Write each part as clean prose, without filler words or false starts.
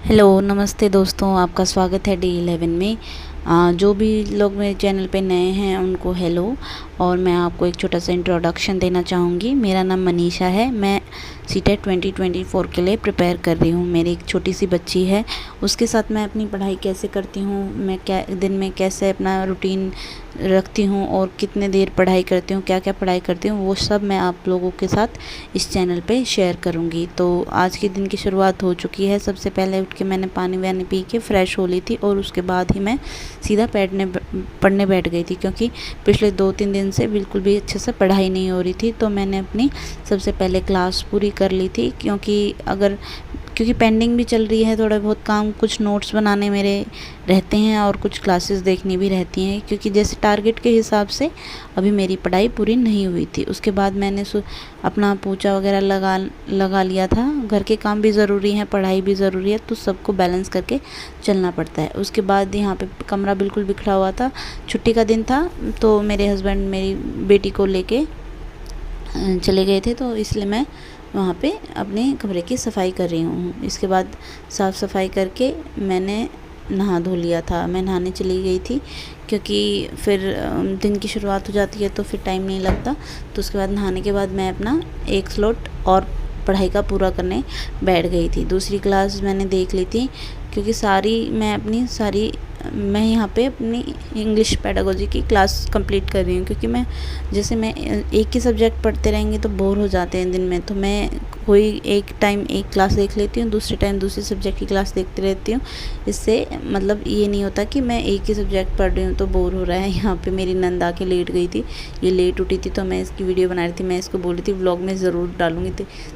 Hello नमस्ते दोस्तों, आपका स्वागत है डे 11 में। जो भी लोग मेरे चैनल पे नए हैं उनको हेलो। और मैं आपको एक छोटा सा इंट्रोडक्शन देना चाहूँगी। मेरा नाम मनीषा है। मैं सीटेट 2024 के लिए प्रिपेयर कर रही हूँ। मेरी एक छोटी सी बच्ची है, उसके साथ मैं अपनी पढ़ाई कैसे करती हूँ, मैं क्या दिन में कैसे अपना रूटीन रखती हूँ और कितने देर पढ़ाई करती हूँ, क्या क्या पढ़ाई करती हूँ, वो सब मैं आप लोगों के साथ इस चैनल पे शेयर करूँगी। तो आज के दिन की शुरुआत हो चुकी है। सबसे पहले उठ के मैंने पानी वानी पी के फ़्रेश हो ली थी और उसके बाद ही मैं सीधा पढ़ने बैठ गई थी, क्योंकि पिछले 2-3 दिन से बिल्कुल भी अच्छे से पढ़ाई नहीं हो रही थी। तो मैंने अपनी सबसे पहले क्लास पूरी कर ली थी, क्योंकि पेंडिंग भी चल रही है थोड़ा बहुत काम, कुछ नोट्स बनाने मेरे रहते हैं और कुछ क्लासेस देखनी भी रहती हैं, क्योंकि जैसे टारगेट के हिसाब से अभी मेरी पढ़ाई पूरी नहीं हुई थी। उसके बाद मैंने अपना पोछा वगैरह लगा लिया था। घर के काम भी ज़रूरी हैं, पढ़ाई भी ज़रूरी है, तो सबको बैलेंस करके चलना पड़ता है। उसके बाद यहाँ पे कमरा बिल्कुल बिखरा हुआ था। छुट्टी का दिन था, तो मेरे हस्बैंड मेरी बेटी को लेके चले गए थे, तो इसलिए मैं वहाँ पे अपने कमरे की सफाई कर रही हूँ। इसके बाद साफ़ सफाई करके मैंने नहा धो लिया था। मैं नहाने चली गई थी, क्योंकि फिर दिन की शुरुआत हो जाती है तो फिर टाइम नहीं लगता। तो उसके बाद नहाने के बाद मैं अपना एक स्लॉट और पढ़ाई का पूरा करने बैठ गई थी। दूसरी क्लास मैंने देख ली थी, क्योंकि मैं यहाँ पे अपनी इंग्लिश पेडागोजी की क्लास कंप्लीट कर रही हूँ। क्योंकि मैं एक ही सब्जेक्ट पढ़ते रहेंगे तो बोर हो जाते हैं दिन में, तो मैं कोई एक टाइम एक क्लास देख लेती हूँ, दूसरे टाइम दूसरे सब्जेक्ट की क्लास देखती रहती हूँ। इससे मतलब ये नहीं होता कि मैं एक ही सब्जेक्ट पढ़ रही हूँ तो बोर हो रहा है। यहाँ पे मेरी नंद आके लेट गई थी, ये लेट उठी थी, तो मैं इसकी वीडियो बना रही थी। मैं इसको बोल रही थी व्लॉग में ज़रूर डालूँगी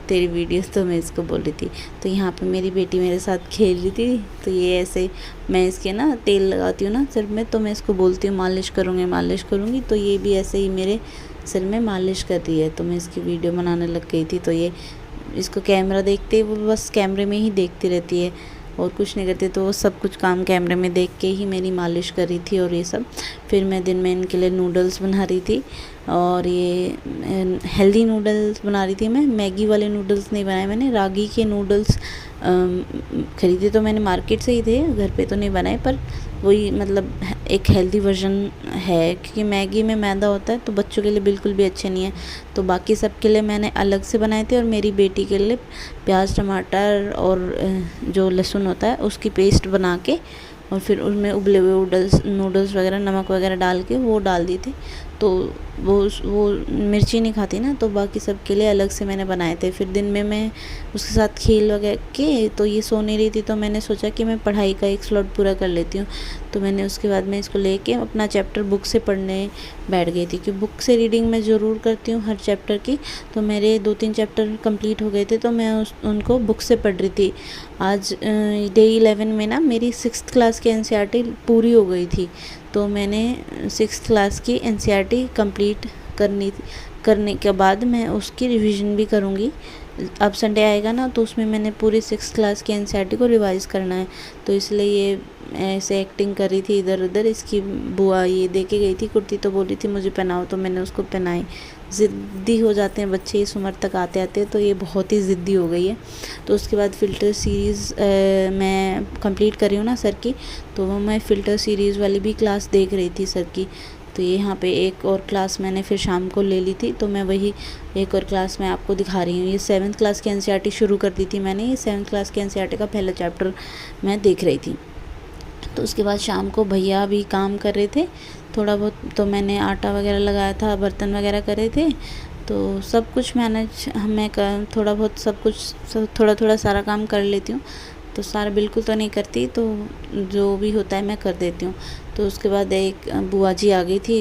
तेरी वीडियोस, तो मैं इसको बोल रही थी। तो यहाँ पे मेरी बेटी मेरे साथ खेल रही थी, तो ये ऐसे मैं इसके ना तेल लगाती हूँ ना सिर में, तो मैं इसको बोलती हूँ मालिश करूँगी, तो ये भी ऐसे ही मेरे सिर में मालिश कर रही है। तो मैं इसकी वीडियो बनाने लग गई थी। तो ये इसको कैमरा देखते ही वो बस कैमरे में ही देखती रहती है और कुछ नहीं करती, तो वो सब कुछ काम कैमरे में देख के ही मेरी मालिश कर रही थी और ये सब। फिर मैं दिन में इनके लिए नूडल्स बना रही थी, और ये हेल्दी नूडल्स बना रही थी। मैं मैगी वाले नूडल्स नहीं बनाए, मैंने रागी के नूडल्स ख़रीदे तो मैंने मार्केट से ही थे, घर पे तो नहीं बनाए, पर वही मतलब एक हेल्दी वर्जन है, क्योंकि मैगी में मैदा होता है तो बच्चों के लिए बिल्कुल भी अच्छे नहीं है। तो बाकी सब के लिए मैंने अलग से बनाए थे, और मेरी बेटी के लिए प्याज टमाटर और जो लहसुन होता है उसकी पेस्ट बना के और फिर उसमें उबले हुए नूडल्स वगैरह नमक वगैरह डाल के वो डाल दिए थे। तो वो मिर्ची नहीं खाती ना, तो बाकी सब के लिए अलग से मैंने बनाए थे। फिर दिन में मैं उसके साथ खेल वगैरह के, तो ये सो नहीं रही थी, तो मैंने सोचा कि मैं पढ़ाई का एक स्लॉट पूरा कर लेती हूँ। तो मैंने उसके बाद मैं इसको लेके अपना चैप्टर बुक से पढ़ने बैठ गई थी, क्योंकि बुक से रीडिंग मैं ज़रूर करती हूँ हर चैप्टर की। तो मेरे 2-3 चैप्टर कंप्लीट हो गए थे, तो मैं उनको बुक से पढ़ रही थी। आज डे 11 में ना मेरी 6th क्लास की एनसीईआरटी पूरी हो गई थी, तो मैंने 6th क्लास की एनसीईआरटी कंप्लीट करने के बाद मैं उसकी रिवीजन भी करूँगी। अब संडे आएगा ना, तो उसमें मैंने पूरी 6th क्लास की एनसीईआरटी को रिवाइज़ करना है। तो इसलिए ये ऐसे एक्टिंग कर रही थी इधर उधर। इसकी बुआ ये दे के गई थी कुर्ती, तो बोली थी मुझे पहनाओ, तो मैंने उसको पहनाई। ज़िद्दी हो जाते हैं बच्चे इस उम्र तक आते आते, तो ये बहुत ही ज़िद्दी हो गई है। तो उसके बाद फ़िल्टर सीरीज़ मैं कंप्लीट कर रही हूँ ना सर की, तो वो मैं फ़िल्टर सीरीज़ वाली भी क्लास देख रही थी सर की। तो ये यहाँ पे एक और क्लास मैंने फिर शाम को ले ली थी, तो मैं वही एक और क्लास मैं आपको दिखा रही हूँ। ये 7th क्लास की एनसीईआरटी शुरू कर दी थी मैंने। ये 7th क्लास की एनसीईआरटी का पहला चैप्टर मैं देख रही थी। तो उसके बाद शाम को भैया भी काम कर रहे थे थोड़ा बहुत, तो मैंने आटा वगैरह लगाया था, बर्तन वगैरह कर रहे थे। तो सब कुछ मैनेज मैं कर थोड़ा बहुत सब कुछ थोड़ा थोड़ा सारा काम कर लेती हूँ। तो सारा बिल्कुल तो नहीं करती, तो जो भी होता है मैं कर देती हूँ। तो उसके बाद एक बुआ जी आ गई थी,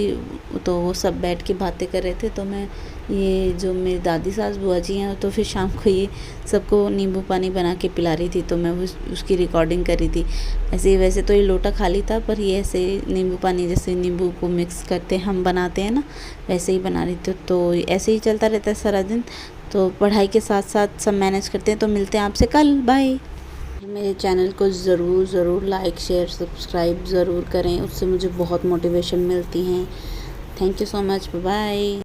तो वो सब बैठ के बातें कर रहे थे। तो मैं ये जो मेरी दादी सास बुआ जी हैं, तो फिर शाम को ये सबको नींबू पानी बना के पिला रही थी, तो मैं उसकी रिकॉर्डिंग कर रही थी। ऐसे वैसे तो ये लोटा खाली था, पर ये ऐसे नींबू पानी जैसे नींबू को मिक्स करते हम बनाते हैं ना, वैसे ही बना रही थी। तो ऐसे ही चलता रहता है सारा दिन। तो पढ़ाई के साथ साथ सब मैनेज करते हैं। तो मिलते हैं आपसे कल, बाय। मेरे चैनल को ज़रूर लाइक शेयर सब्सक्राइब ज़रूर करें, उससे मुझे बहुत मोटिवेशन मिलती हैं। Thank you so much, bye.